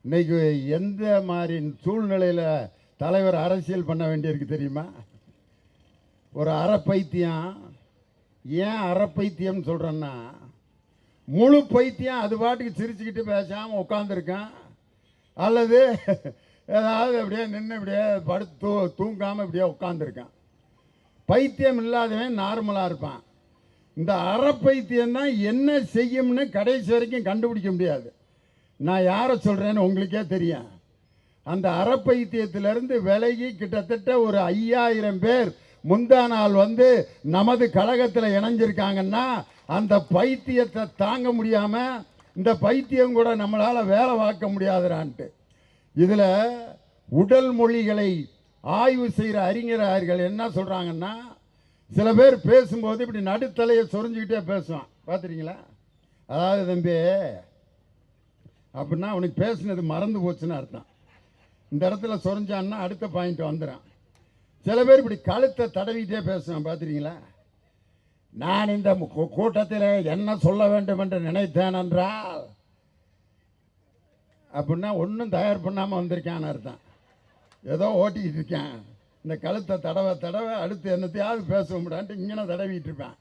இன்னைக்கு எந்த மாதிரி சூழ்நிலையில் தலைவர் அரசியல் பண்ண வேண்டியிருக்கு தெரியுமா? ஒரு அறப்பைத்தியம். ஏன் அறப்பைத்தியம்னு சொல்கிறேன்னா, முழு பைத்தியம் அது பாட்டுக்கு சிரிச்சுக்கிட்டு பேசாமல் உட்காந்துருக்கான், அல்லது ஏதாவது அப்படியே நின்று இப்படியே படுத்து தூங்காமல் இப்படியே உட்காந்துருக்கான். பைத்தியம் இல்லாதவன் நார்மலாக இருப்பான். இந்த அறப்பைத்தியம் தான் என்ன செய்யும்னு கடைசி வரைக்கும் கண்டுபிடிக்க முடியாது. நான் யாரை சொல்கிறேன்னு உங்களுக்கே தெரியும். அந்த அறப்பைத்தியத்திலிருந்து விலகி கிட்டத்தட்ட ஒரு 5000 பேர் முந்தா நாள் வந்து நமது கழகத்தில் இணைஞ்சிருக்காங்கன்னா, அந்த பைத்தியத்தை தாங்க முடியாமல் இந்த பைத்தியம் கூட நம்மளால் வேலை பார்க்க முடியாதுறான்ட்டு. இதில் உடல் மொழிகளை ஆய்வு செய்கிற அறிஞர்கள் என்ன சொல்கிறாங்கன்னா, சில பேர் பேசும்போது இப்படி நடுத்தலையை சொரிஞ்சுக்கிட்டே பேசுவான், பார்த்துறீங்களா? அதாவது தம்பி அப்படின்னா அவனுக்கு பேசுனது மறந்து போச்சுன்னு அர்த்தம். இந்த இடத்துல சொரிஞ்சான்னா அடுத்த பாயிண்ட் வந்துடும். சில பேர் இப்படி கழுத்தை தடவிட்டே பேசுவான், பார்த்துறீங்களா? நான் இந்த கூட்டத்தில் என்ன சொல்ல வேண்டும் என்று நினைத்தேன் என்றால் அப்படின்னா ஒன்றும் தயார் பண்ணாமல் வந்திருக்கான்னு அர்த்தம். ஏதோ ஓட்டிக்கிட்டு இருக்கேன், இந்த கழுத்தை தடவை அடுத்து என்னத்தையாவது பேச முடியான்ட்டு இங்கே தடவிட்டு இருப்பேன்.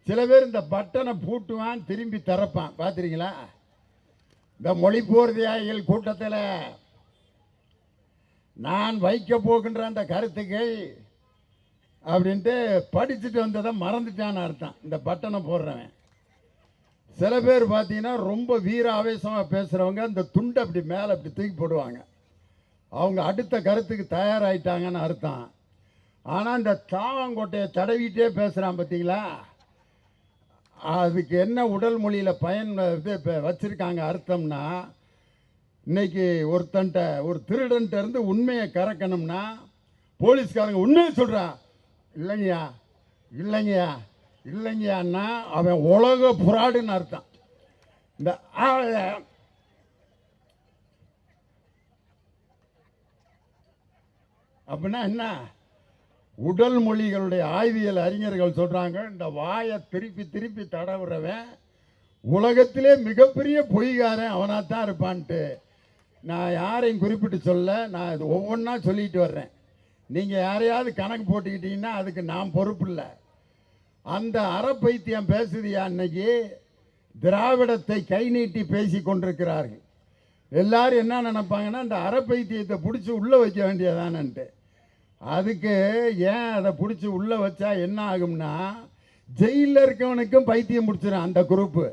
சில பேர் இந்த பட்டனை பூட்டுவான், திரும்பி திறப்பான், பார்த்துறீங்களா? இந்த மொழிபோர்தியாயிகள் கூட்டத்தில் நான் வைக்க போகின்ற அந்த கருத்துக்கள் அப்படின்ட்டு படிச்சுட்டு வந்ததை மறந்துட்டான்னு அர்த்தம் இந்த பட்டனை போடுறவன். சில பேர் பார்த்தீங்கன்னா ரொம்ப வீர ஆவேசமாக பேசுகிறவங்க இந்த துண்டை அப்படி மேலே அப்படி தூக்கி போடுவாங்க, அவங்க அடுத்த கருத்துக்கு தயாராகிட்டாங்கன்னு அர்த்தம். ஆனால் இந்த தாவங்கோட்டையை தடவிட்டே பேசுகிறான், பார்த்தீங்களா? அதுக்கு என்ன உடல் மொழியில் பயன் இது வச்சுருக்காங்க அர்த்தம்னா, இன்னைக்கு ஒருத்தன்ட்ட ஒரு திருடன்ட்ட இருந்து உண்மையை கறக்கணும்னா போலீஸ்காரங்க உண்மையை சொல்கிறான், இல்லைங்கய்யான்னா அவன் உலக புறாடுன்னு அர்த்தம். இந்த அப்படின்னா என்ன? உடல் மொழிகளுடைய ஆய்வியல் அறிஞர்கள் சொல்கிறாங்க, இந்த வாயை திருப்பி திருப்பி தடவுறவன் உலகத்திலே மிகப்பெரிய பொய்காரன் அவனாத்தான் இருப்பான்ட்டு. நான் யாரையும் குறிப்பிட்டு சொல்ல, நான் இது ஒவ்வொன்றா சொல்லிட்டு வர்றேன். நீங்கள் யாரையாவது கணக்கு போட்டுக்கிட்டீங்கன்னா அதுக்கு நான் பொறுப்பு இல்லை. அந்த அறப்பைத்தியம் பேசுதியா அன்னைக்கு திராவிடத்தை கை நீட்டி பேசி கொண்டிருக்கிறார்கள். எல்லாரும் என்ன நினைப்பாங்கன்னா, இந்த அறப்பைத்தியத்தை பிடிச்சி உள்ளே வைக்க வேண்டியதானன்ட்டு. அதுக்கு ஏன் அதை பிடிச்சி உள்ளே வச்சா என்ன ஆகும்னா, ஜெயிலில் இருக்கவனுக்கும் பைத்தியம் பிடிச்சிடும் அந்த குரூப்பு.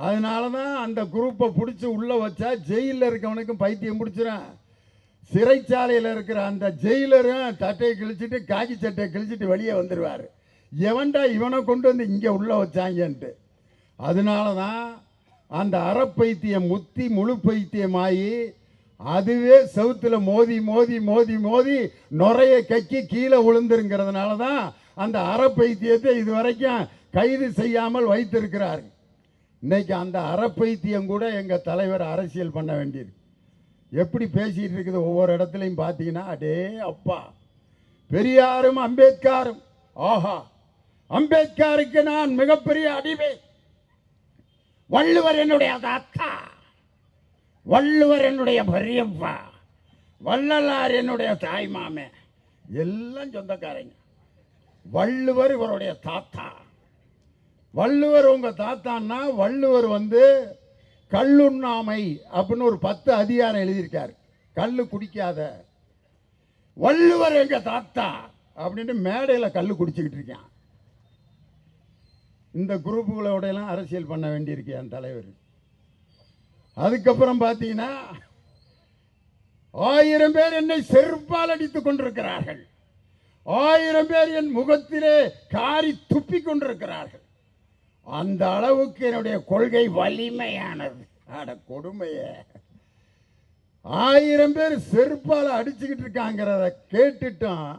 அதனால தான் அந்த குரூப்பை பிடிச்சி உள்ளே வச்சா ஜெயிலில் இருக்கவனுக்கும் பைத்தியம் பிடிச்சிடும். சிறைச்சாலையில் இருக்கிற அந்த ஜெயிலரும் சட்டையை கிழிச்சிட்டு காக்கி சட்டையை கிழிச்சிட்டு வெளியே வந்துடுவார். எவன்டா இவனை கொண்டு வந்து இங்கே உள்ளே வச்சாங்கன்ட்டு. அதனால தான் அந்த அறப்பைத்தியம் முத்தி முழு பைத்தியமாகி அதுவே செவுத்தில் மோதி மோதி மோதி மோதி நுரைய கக்கி கீழே விழுந்துருங்கிறதுனால தான் அந்த அறப்பைத்தியத்தை இதுவரைக்கும் கைது செய்யாமல் வைத்திருக்கிறார். இன்னைக்கு அந்த அறப்பைத்தியம் கூட எங்கள் தலைவர் அரசியல் பண்ண வேண்டியிருக்கு. எப்படி பேசிகிட்டு இருக்குது ஒவ்வொரு இடத்துலையும் பார்த்தீங்கன்னா, அடே அப்பா, பெரியாரும் அம்பேத்கரும், ஆஹா அம்பேத்கருக்கு நான் மிகப்பெரிய அடிமை, வள்ளுவர் என்னுடைய தாத்தா, வள்ளுவர் என்னுடைய பெரியப்பா, வள்ளலார் என்னுடைய தாய் மாமே, எல்லாம் சொந்தக்காரங்க. வள்ளுவர் இவருடைய தாத்தா. வள்ளுவர் உங்க தாத்தான்னா, வள்ளுவர் வந்து கள்ளுண்ணாமை அப்படின்னு ஒரு 10 அதிகாரம் எழுதியிருக்காரு. கள்ளு குடிக்காத, வள்ளுவர் எங்க தாத்தா அப்படின்ட்டு மேடையில் கள்ளு குடிச்சுக்கிட்டு இருக்கான். இந்த குரூப்புகளோட எல்லாம் அரசியல் பண்ண வேண்டியிருக்கு என் தலைவர். அதுக்கப்புறம் பார்த்தீங்கன்னா 1000 பேர் என்னை செருப்பால் அடித்துக் கொண்டிருக்கிறார்கள், 1000 பேர் என் முகத்திலே காரி துப்பி கொண்டிருக்கிறார்கள். அந்த அளவுக்கு என்னுடைய கொள்கை வலிமையானது. அட கொடுமைய, 1000 பேர் செருப்பால் அடிச்சுக்கிட்டு இருக்காங்கிறத கேட்டுட்டோம்.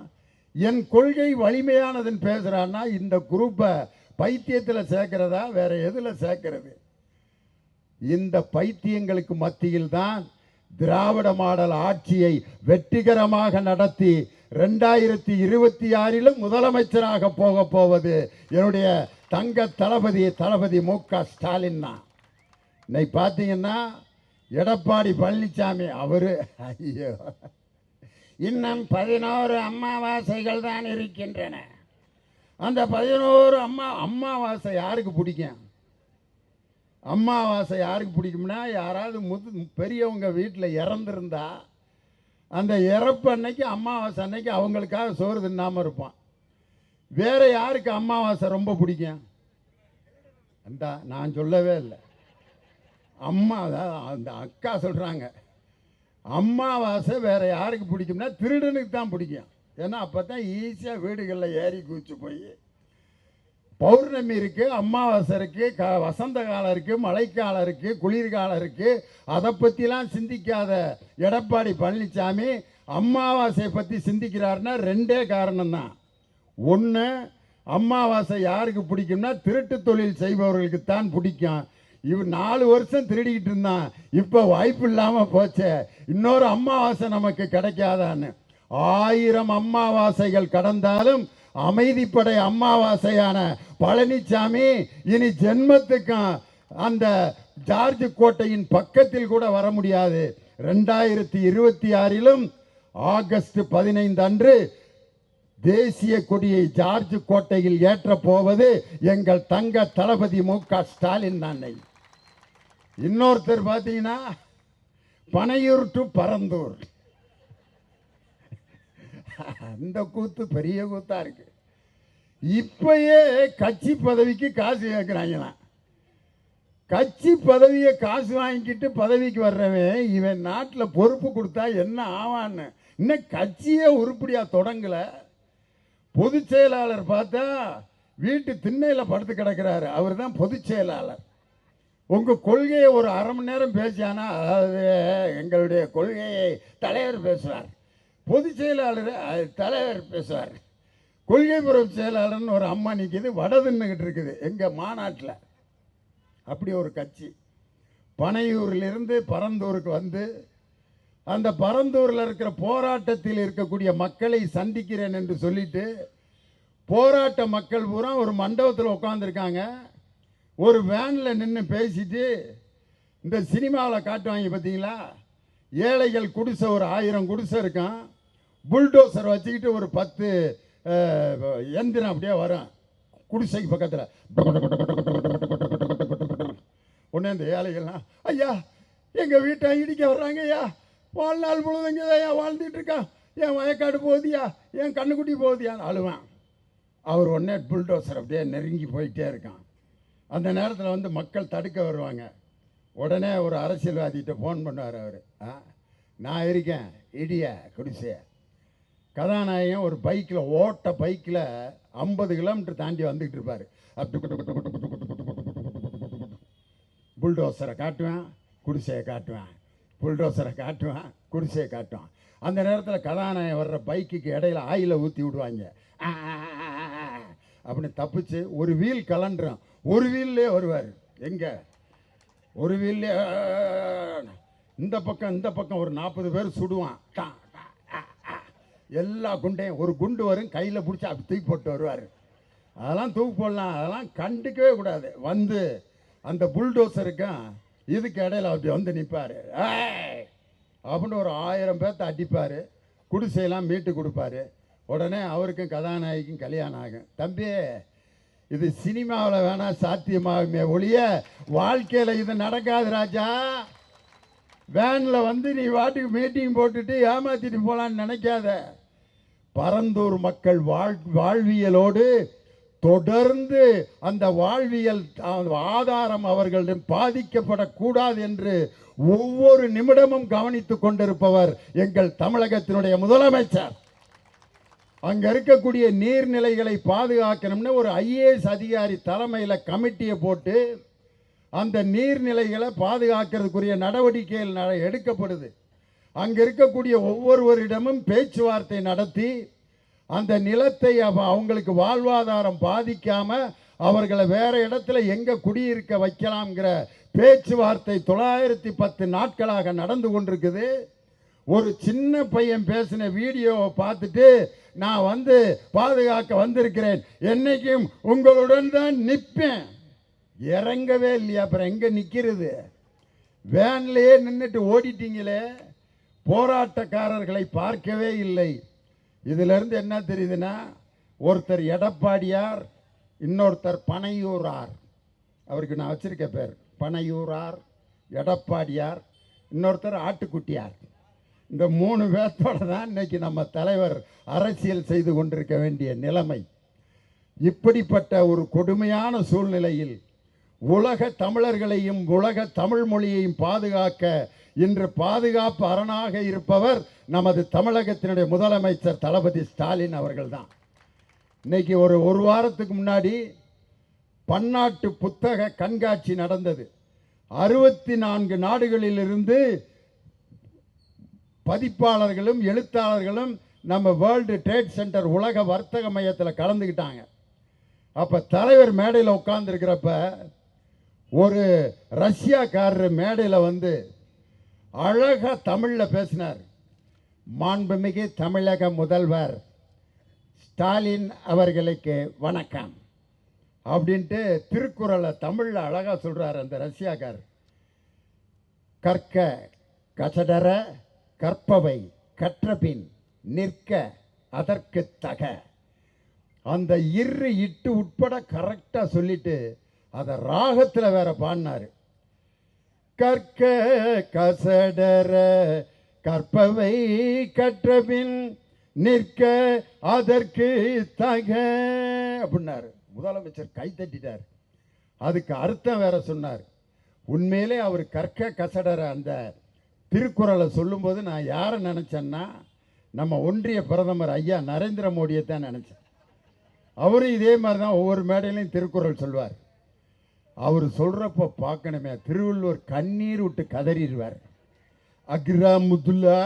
என் கொள்கை வலிமையானதுன்னு பேசுறான்னா இந்த குரூப்பை பைத்தியத்தில் சேர்க்கிறதா வேற எதில் சேர்க்கிறது? இந்த பைத்தியங்களுக்கு மத்தியில் தான் திராவிட மாடல் ஆட்சியை வெற்றிகரமாக நடத்தி 2026 முதலமைச்சராக போவது என்னுடைய தங்க தளபதி மு க ஸ்டாலின் தான். இன்னைக்கு பார்த்தீங்கன்னா எடப்பாடி பழனிசாமி அவரு ஐயோ இன்னும் 11 அமாவாசைகள் தான் இருக்கின்றன. அந்த 11 அமாவாசை யாருக்கு பிடிக்கும்? அமாவாசை யாருக்கு பிடிக்கும்னா, யாராவது பெரியவங்க வீட்டில் இறந்துருந்தா அந்த இறப்பு அன்னைக்கு அமாவாசை அன்னைக்கு அவங்களுக்காக சோறு தின்னாமல் இருப்பான். வேற யாருக்கு அமாவாசை ரொம்ப பிடிக்கும்? அந்த நான் சொல்லவே இல்லை. அந்த அக்கா சொல்கிறாங்க அமாவாசை வேற யாருக்கு பிடிக்கும்னா திருடனுக்கு தான் பிடிக்கும். ஏன்னா அப்போ தான் ஈஸியாக வீடுகளில் ஏறி குதிச்சு போய் பௌர்ணமி இருக்குது, அமாவாசை இருக்குது, வசந்த காலம் இருக்குது, மழைக்காலம் இருக்குது, குளிர்காலம் இருக்குது. அதை பற்றிலாம் சிந்திக்காத எடப்பாடி பழனிசாமி அமாவாசையை பற்றி சிந்திக்கிறாருன்னா 2 காரணம்தான். ஒன்று, அமாவாசை யாருக்கு பிடிக்கும்னா திருட்டு தொழில் செய்பவர்களுக்கு தான் பிடிக்கும். இவர் 4 வருஷம் திருடிக்கிட்டு இருந்தான், இப்போ வாய்ப்பு இல்லாமல் போச்சே, இன்னொரு அமாவாசை நமக்கு கிடைக்காதான்னு. 1000 அமாவாசைகள் கடந்தாலும் அமைதிப்படை அமாவாசையான பழனிசாமி இனி ஜென்மத்துக்கும் அந்த ஜார்ஜ் கோட்டையின் பக்கத்தில் கூட வர முடியாது. 2026 ஆகஸ்ட் 15 அன்று தேசிய கொடியை ஜார்ஜ் கோட்டையில் ஏற்ற போவது எங்கள் தங்க தளபதி மு.க. ஸ்டாலின் தான். இன்னொருத்தர் பார்த்தீங்கன்னா பனையூர் டு பரந்தூர், அந்த கூத்து பெரிய கூத்தா இருக்கு. இப்பயே கட்சி பதவிக்கு காசு கேட்குறாங்களாம். கட்சி பதவியை காசு வாங்கிக்கிட்டு பதவிக்கு வர்றவன் இவன் நாட்டில் பொறுப்பு கொடுத்தா என்ன ஆவான்னு இன்னும் கட்சியே உருப்படியாக தொடங்கலை. பொதுச் செயலாளர் பார்த்தா வீட்டு திண்ணையில் படுத்து கிடக்கிறாரு, அவர் தான் பொதுச் செயலாளர். உங்கள் கொள்கையை ஒரு அரை மணி நேரம் பேசியானா, அதாவது எங்களுடைய கொள்கையை தலைவர் பேசுவார், பொதுச் செயலாளர் தலைவர் பேசுவார். கொள்கை புறவு செயலாளர்னு ஒரு அம்மா நிற்கிது, வடதுன்னுக்கிட்டு இருக்குது எங்கள் மாநாட்டில். அப்படி ஒரு கட்சி பனையூரிலிருந்து பரந்தூருக்கு வந்து அந்த பரந்தூரில் இருக்கிற போராட்டத்தில் இருக்கக்கூடிய மக்களை சந்திக்கிறேன் என்று சொல்லிட்டு போராட்ட மக்கள் பூரா ஒரு மண்டபத்தில் உட்காந்துருக்காங்க. ஒரு வேனில் நின்று பேசிட்டு இந்த சினிமாவில் காட்டுவாங்க பார்த்தீங்களா, ஏழைகள் குடிசை ஒரு 1000 குடிசை இருக்கான், புல்டோசர் வச்சுக்கிட்டு ஒரு 10 எந்திரம் அப்படியே வரும் குடிசைக்கு பக்கத்தில். உடனே இந்த ஏழைகள்லாம், ஐயா எங்கள் வீட்டை இடிக்க வர்றாங்க ஐயா, வாழ்நாள் முழுவதுங்க ஐயா வாழ்ந்துட்டு இருக்கான், என் வயக்காடு போகுதியா, என் கண்ணுக்குட்டி போகுதியான்னு அழுவான். அவர் உடனே புல்டோசர் அப்படியே நெருங்கி போயிட்டே இருக்கான். அந்த நேரத்தில் வந்து மக்கள் தடுக்க வருவாங்க. உடனே ஒரு அரசியல்வாதிகிட்ட ஃபோன் பண்ணுவார் அவர், நான் இருக்கேன் இடிய குடிசைய. கதாநாயகன் ஒரு பைக்கில் ஓட்ட பைக்கில் 50 கிலோமீட்டர் தாண்டி வந்துக்கிட்டு இருப்பார். புல்டோசரை காட்டுவேன், குடிசையை காட்டுவேன், புல்டோசரை காட்டுவேன், குடிசையை காட்டுவான். அந்த நேரத்தில் கதாநாயகன் வர்ற பைக்குக்கு இடையில ஆயிலை ஊற்றி விடுவாங்க. அப்படின்னு தப்பிச்சு ஒரு வீல் கலண்டுறான், ஒரு வீல்லே வருவார். எங்கே ஒரு வீல்லே இந்த பக்கம் ஒரு 40 பேர் சுடுவான். எல்லா குண்டையும் ஒரு குண்டு வரும், கையில் பிடிச்சி அப்படி தூக்கி போட்டு வருவார். அதெல்லாம் தூக்கி போடலாம், அதெல்லாம் கண்டுக்கவே கூடாது. வந்து அந்த புல்டோசருக்கும் இதுக்கு இடையில அப்படி வந்து நிற்பார். அப்படின்னு ஒரு 1000 பேர்த்த அடிப்பார், குடிசையெல்லாம் மீட்டு கொடுப்பாரு. உடனே அவருக்கும் கதாநாயகிக்கும் கல்யாணம் ஆகும். தம்பி இது சினிமாவில் வேணால் சாத்தியமாகுமே ஒழிய வாழ்க்கையில் இது நடக்காது ராஜா. வேனில் வந்து நீ வாட்டுக்கு மீட்டிங் போட்டுட்டு ஏமாற்றிட்டு போகலான்னு நினைக்காத. பரந்தூர் மக்கள் வாழ்வியலோடு தொடர்ந்து அந்த வாழ்வியல் ஆதாரம் அவர்களிடம் பாதிக்கப்படக்கூடாது என்று ஒவ்வொரு நிமிடமும் கவனித்துக் கொண்டிருப்பவர் எங்கள் தமிழகத்தினுடைய முதலமைச்சர். அங்கே இருக்கக்கூடிய நீர்நிலைகளை பாதுகாக்கணும்னு ஒரு IAS அதிகாரி தலைமையில் கமிட்டியை போட்டு அந்த நீர்நிலைகளை பாதுகாக்கிறதுக்குரிய நடவடிக்கைகள் எடுக்கப்படுது. அங்கே இருக்கக்கூடிய ஒவ்வொருவரிடமும் பேச்சுவார்த்தை நடத்தி அந்த நிலத்தை அவங்களுக்கு வாழ்வாதாரம் பாதிக்காமல் அவர்களை வேற இடத்துல எங்கே குடியிருக்க வைக்கலாம்ங்கிற பேச்சுவார்த்தை 910 நாட்களாக நடந்து கொண்டிருக்குது. ஒரு சின்ன பையன் பேசின வீடியோவை பார்த்துட்டு நான் வந்து பாதுகாக்க வந்திருக்கிறேன், என்னைக்கும் உங்களுடன் தான் நிற்பேன், இறங்கவே இல்லையா, அப்புறம் எங்கே நிற்கிறது? வேன்லேயே நின்றுட்டு ஓடிட்டீங்களே, போராட்டக்காரர்களை பார்க்கவே இல்லை. இதிலிருந்து என்ன தெரியுதுன்னா, ஒருத்தர் எடப்பாடியார், இன்னொருத்தர் பனையூரார். அவருக்கு நான் வச்சிருக்க பேர் பனையூரார், எடப்பாடியார், இன்னொருத்தர் ஆட்டுக்குட்டியார். இந்த 3 பேர்த்தோட தான் இன்னைக்கு நம்ம தலைவர் அரசியல் செய்து கொண்டிருக்க வேண்டிய நிலைமை. இப்படிப்பட்ட ஒரு கொடுமையான சூழ்நிலையில் உலக தமிழர்களையும் உலக தமிழ் மொழியையும் பாதுகாக்க இன்று பாதுகாப்பு அரணாக இருப்பவர் நமது தமிழகத்தினுடைய முதலமைச்சர் தளபதி ஸ்டாலின் அவர்கள் தான். இன்னைக்கு ஒரு வாரத்துக்கு முன்னாடி பன்னாட்டு புத்தக கண்காட்சி நடந்தது. 64 நாடுகளிலிருந்து பதிப்பாளர்களும் எழுத்தாளர்களும் நம்ம வேர்ல்டு ட்ரேட் சென்டர் உலக வர்த்தக மையத்தில் கலந்துக்கிட்டாங்க. அப்போ தலைவர் மேடையில் உட்கார்ந்துருக்கிறப்ப ஒரு ரஷ்யாக்காரர் மேடையில் வந்து அழகாக தமிழில் பேசினார். மாண்புமிகு தமிழக முதல்வர் ஸ்டாலின் அவர்களுக்கு வணக்கம் அப்படின்ட்டு திருக்குறளை தமிழில் அழகாக சொல்கிறார் அந்த ரஷ்யாக்காரர். கற்க கசடர கற்பவை கற்றபின் நிற்க அதற்கு தக. அந்த இட்டு உட்பட கரெக்டாக சொல்லிட்டு அதை ராகத்தில் வேற பாடினார். கற்க கசடர கற்பவை கற்றபின் நிற்க அதற்கு தக அப்படின்னாரு. முதலமைச்சர் கை தட்டிட்டார். அதுக்கு அர்த்தம் வேற சொன்னார். உண்மையிலே அவர் கற்க கசடர அந்த திருக்குறளை சொல்லும்போது நான் யாரை நினச்சேன்னா, நம்ம ஒன்றிய பிரதமர் ஐயா நரேந்திர மோடியை தான் நினச்சேன். அவரும் இதே மாதிரி தான் ஒவ்வொரு மேடையிலையும் திருக்குறள் சொல்வார். அவர் சொல்கிறப்போ பார்க்கணுமே, திருவள்ளுவர் கண்ணீர் விட்டு கதறிடுவார். அக்ரா முதுல்லா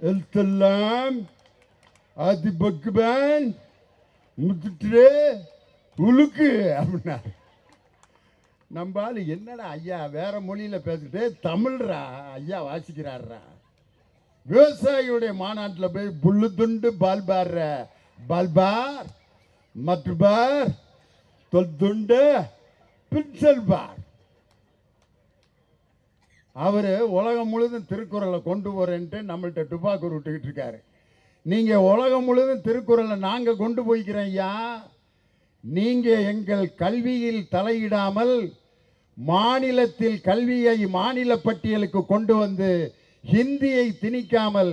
எழுத்தெல்லாம் ஆதி பக்குபான் முத்துட்டு உழுக்கு அப்படின்னாரு. நம்பால் என்னடா ஐயா வேற மொழியில் பேசிட்டு தமிழ்ரா ஐயா வாசிக்கிறாரா. விவசாயிகளுடைய மாநாட்டில் போய் புல்லு துண்டு பால்பார் பால்பார் மற்றுபார் தொல் துண்டு பின்சல் பார். அவர் உலகம் முழுதும் திருக்குறளை கொண்டு போறேன்ட்டு நம்மள்கிட்ட டுபாக்கூர் விட்டுக்கிட்டு இருக்காரு. நீங்கள் உலகம் முழுதும் திருக்குறளை நாங்கள் கொண்டு போய்க்கிறோம் ஐயா. நீங்கள் எங்கள் கல்வியில் தலையிடாமல் மாநிலத்தில் கல்வியை மாநில பட்டியலுக்கு கொண்டு வந்து ஹிந்தியை திணிக்காமல்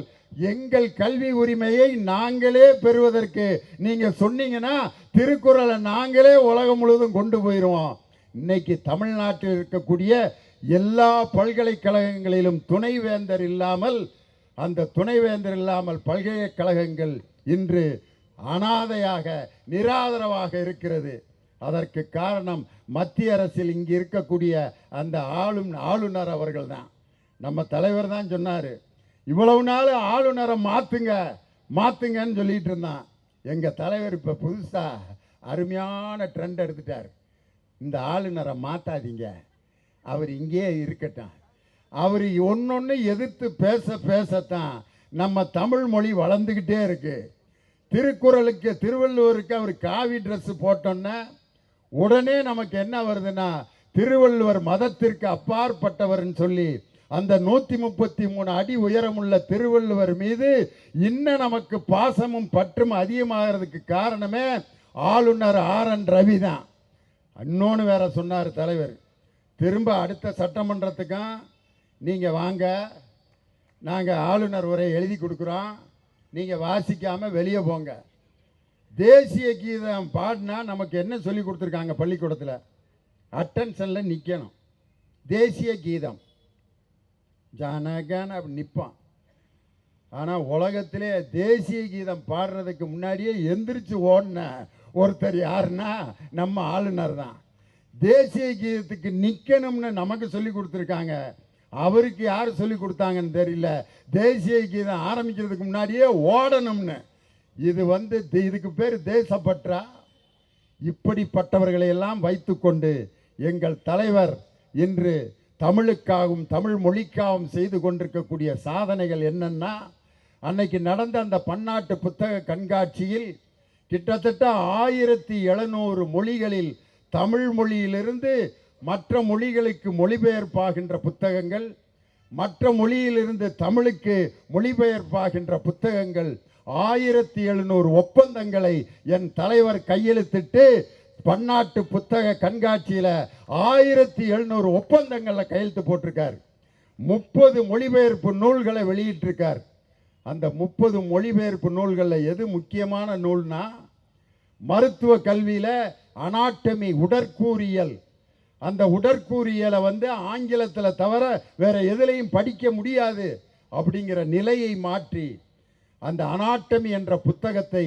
எங்கள் கல்வி உரிமையை நாங்களே பெறுவதற்கு நீங்கள் சொன்னீங்கன்னா திருக்குறளை நாங்களே உலகம் முழுவதும் கொண்டு போயிடுவோம். இன்னைக்கு தமிழ்நாட்டில் இருக்கக்கூடிய எல்லா பல்கலைக்கழகங்களிலும் துணைவேந்தர் இல்லாமல், அந்த துணைவேந்தர் இல்லாமல் பல்கலைக்கழகங்கள் இன்று அனாதையாக நிராதரவாக இருக்கிறது. அதற்கு காரணம் மத்திய அரசில் இங்கு இருக்கக்கூடிய அந்த ஆளுநர் அவர்கள் தான். நம்ம தலைவர் தான் சொன்னார், இவ்வளவு நாள் ஆளுநரை மாற்றுங்கன்னு சொல்லிட்டு இருந்தான். எங்கள் தலைவர் இப்போ புதுசாக அருமையான ட்ரெண்ட் எடுத்துட்டார். இந்த ஆளுநரை மாற்றாதீங்க, அவர் இங்கே இருக்கட்டும். அவர் ஒன்னொன்று எதிர்த்து பேசத்தான் நம்ம தமிழ் மொழி வளர்ந்துக்கிட்டே இருக்கு. திருக்குறளுக்கு திருவள்ளுவருக்கு அவர் காவி ட்ரெஸ் போட்டோன்னா உடனே நமக்கு என்ன வருதுன்னா, திருவள்ளுவர் மதத்திற்கு அப்பாற்பட்டவர்னு சொல்லி அந்த 133 அடி உயரமுள்ள திருவள்ளுவர் மீது இன்னும் நமக்கு பாசமும் பற்றும் அதிகமாகிறதுக்கு காரணமே ஆளுநர் RN ரவி தான். இன்னொன்று வேற சொன்னார் தலைவர், திரும்ப அடுத்த சட்டமன்றத்துக்கும் நீங்கள் வாங்க, நாங்கள் ஆளுநர் உரை எழுதி கொடுக்குறோம், நீங்கள் வாசிக்காமல் வெளியே போங்க. தேசிய கீதம் பாடினா நமக்கு என்ன சொல்லி கொடுத்துருக்காங்க பள்ளிக்கூடத்தில்? அட்டென்ஷனில் நிற்கணும். தேசிய கீதம் ஜானகன் அப்படி நிற்பான். ஆனால் உலகத்திலே தேசிய கீதம் பாடுறதுக்கு முன்னாடியே எந்திரிச்சு ஓடின ஒருத்தர் யாருன்னா நம்ம ஆளுநர் தான். தேசிய கீதத்துக்கு நிற்கணும்னு நமக்கு சொல்லி கொடுத்துருக்காங்க. அவருக்கு யார் சொல்லி கொடுத்தாங்கன்னு தெரியல. தேசிய கீதம் ஆரம்பிக்கிறதுக்கு முன்னாடியே ஓடணும்னு. இதுக்கு பேர் தேசப்பற்றா? இப்படிப்பட்டவர்களை எல்லாம் வைத்துக்கொண்டு எங்கள் தலைவர் இன்று தமிழுக்காகவும் தமிழ் மொழிக்காகவும் செய்து கொண்டிருக்கக்கூடிய சாதனைகள் என்னன்னா, அன்னைக்கு நடந்த அந்த பன்னாட்டு புத்தக கண்காட்சியில் கிட்டத்தட்ட 1700 மொழிகளில் தமிழ் மொழியிலிருந்து மற்ற மொழிகளுக்கு மொழிபெயர்ப்பாகின்ற புத்தகங்கள், மற்ற மொழியிலிருந்து தமிழுக்கு மொழிபெயர்ப்பாகின்ற புத்தகங்கள் 1700 ஒப்பந்தங்களை என் தலைவர் கையெழுத்திட்டு பன்னாட்டு புத்தக கண்காட்சியில் 1700 ஒப்பந்தங்களில் கையெழுத்து போட்டிருக்கார். 30 மொழிபெயர்ப்பு நூல்களை வெளியிட்டிருக்கார். அந்த 30 மொழிபெயர்ப்பு நூல்களில் எது முக்கியமான நூல்னா, மருத்துவ கல்வியில் அனாட்டமி, உடற்கூறியல். அந்த உடற்கூறியலை ஆங்கிலத்தில் தவிர வேற எதுலையும் படிக்க முடியாது அப்படிங்கிற நிலையை மாற்றி அந்த அனாட்டமி என்ற புத்தகத்தை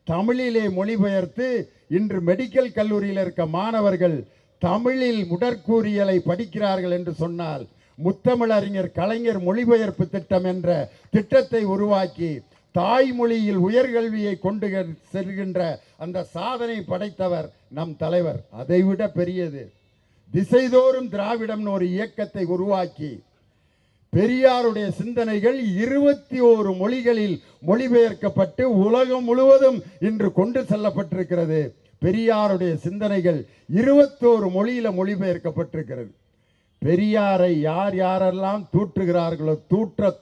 தமிழிலே மொழிபெயர்த்து இன்று மெடிக்கல் கல்லூரியில் இருக்க மாணவர்கள் தமிழில் உடற்கூறியலை படிக்கிறார்கள் என்று சொன்னால், முத்தமிழறிஞர் கலைஞர் மொழிபெயர்ப்பு திட்டம் என்ற திட்டத்தை உருவாக்கி தாய்மொழியில் உயர்கல்வியை கொண்டு செல்கின்ற அந்த சாதனை படைத்தவர் நம் தலைவர். அதைவிட பெரியது, திசைதோறும் திராவிடம்னு ஒரு இயக்கத்தை உருவாக்கி பெரியாருடைய சிந்தனைகள் 21 மொழிகளில் மொழிபெயர்க்கப்பட்டு உலகம் முழுவதும் இன்று கொண்டு செல்லப்பட்டிருக்கிறது. பெரியாருடைய சிந்தனைகள் 21 மொழியில மொழிபெயர்க்கப்பட்டிருக்கிறது. பெரியாரை யார் யாரெல்லாம் தூற்றுகிறார்களோ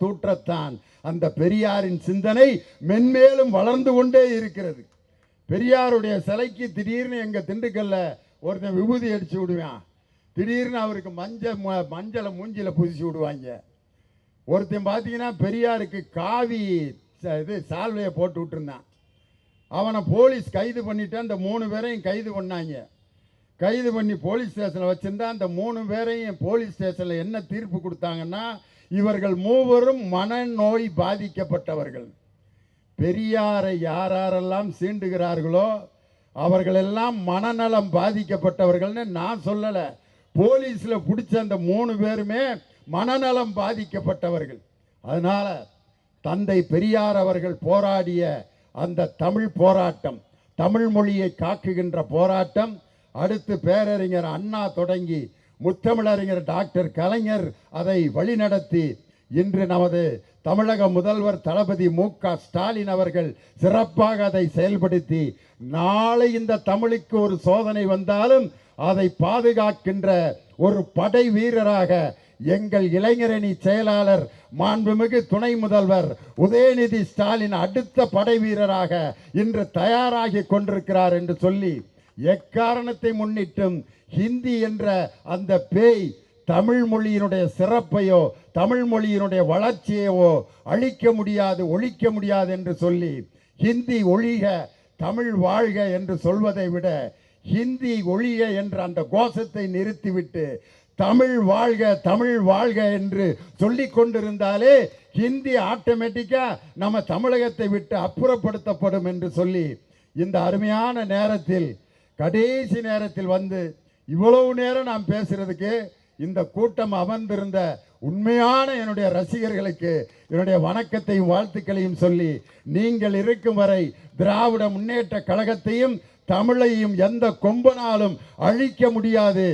தூற்றத்தான் அந்த பெரியாரின் சிந்தனை மென்மேலும் வளர்ந்து கொண்டே இருக்கிறது. பெரியாருடைய சிலைக்கு திடீர்னு எங்க திண்டுக்கல்ல ஒருத்தன் விபூதி அடிச்சு விடுவான், திடீர்னு அவருக்கு மஞ்சளை மூஞ்சில பூசி விடுவாங்க. ஒருத்தன் பார்த்தீங்கன்னா பெரியாருக்கு காவி சால்வையை போட்டு விட்டுருந்தான். அவனை போலீஸ் கைது பண்ணிட்டு அந்த 3 பேரையும் கைது பண்ணாங்க. கைது பண்ணி போலீஸ் ஸ்டேஷனில் வச்சுருந்தா அந்த 3 பேரையும் போலீஸ் ஸ்டேஷனில் என்ன தீர்ப்பு கொடுத்தாங்கன்னா, இவர்கள் மூவரும் மனநோய் பாதிக்கப்பட்டவர்கள். பெரியாரை யாரெல்லாம் சீண்டுகிறார்களோ அவர்களெல்லாம் மனநலம் பாதிக்கப்பட்டவர்கள்னு நான் சொல்லலை. போலீஸில் பிடிச்ச அந்த 3 பேருமே மனநலம் பாதிக்கப்பட்டவர்கள். அதனால தந்தை பெரியார் அவர்கள் போராடிய அந்த தமிழ் போராட்டம், தமிழ் மொழியை காக்குகின்ற போராட்டம், அடுத்து பேரறிஞர் அண்ணா தொடங்கி முத்தமிழறிஞர் டாக்டர் கலைஞர் அதை வழிநடத்தி இன்று நமது தமிழக முதல்வர் தளபதி மு.க. ஸ்டாலின் அவர்கள் சிறப்பாக அதை செயல்படுத்தி நாளை இந்த தமிழுக்கு ஒரு சோதனை வந்தாலும் அதை பாதுகாக்கின்ற ஒரு படை வீரராக எங்கள் இளைஞரணி செயலாளர் மாண்புமிகு துணை முதல்வர் உதயநிதி ஸ்டாலின் அடுத்த படை வீரராக இன்று தயாராகி கொண்டிருக்கிறார் என்று சொல்லி, எக்காரணத்தை முன்னிட்டும் ஹிந்தி என்ற அந்த பேய் தமிழ் மொழியினுடைய சிறப்பையோ தமிழ் மொழியினுடைய வளர்ச்சியையோ அழிக்க முடியாது, ஒழிக்க முடியாது என்று சொல்லி, ஹிந்தி ஒழிக தமிழ் வாழ்க என்று சொல்வதை விட ஹிந்தி ஒழிக என்ற அந்த கோஷத்தை நிறுத்திவிட்டு தமிழ் வாழ்க தமிழ் வாழ்க என்று சொல்லிக் கொண்டிருந்தாலே ஹிந்தி ஆட்டோமேட்டிக்கா நம்ம தமிழகத்தை விட்டு அப்புறப்படுத்தப்படும் என்று சொல்லி, இந்த அருமையான நேரத்தில் கடைசி நேரத்தில் இவ்வளவு நேரம் நாம் பேசுறதுக்கு இந்த கூட்டம் அமர்ந்திருந்த உண்மையான என்னுடைய ரசிகர்களுக்கு என்னுடைய வணக்கத்தையும் வாழ்த்துக்களையும் சொல்லி, நீங்கள் இருக்கும் வரை திராவிட முன்னேற்ற கழகத்தையும் தமிழையும் எந்த கொம்பனாலும் அழிக்க முடியாது.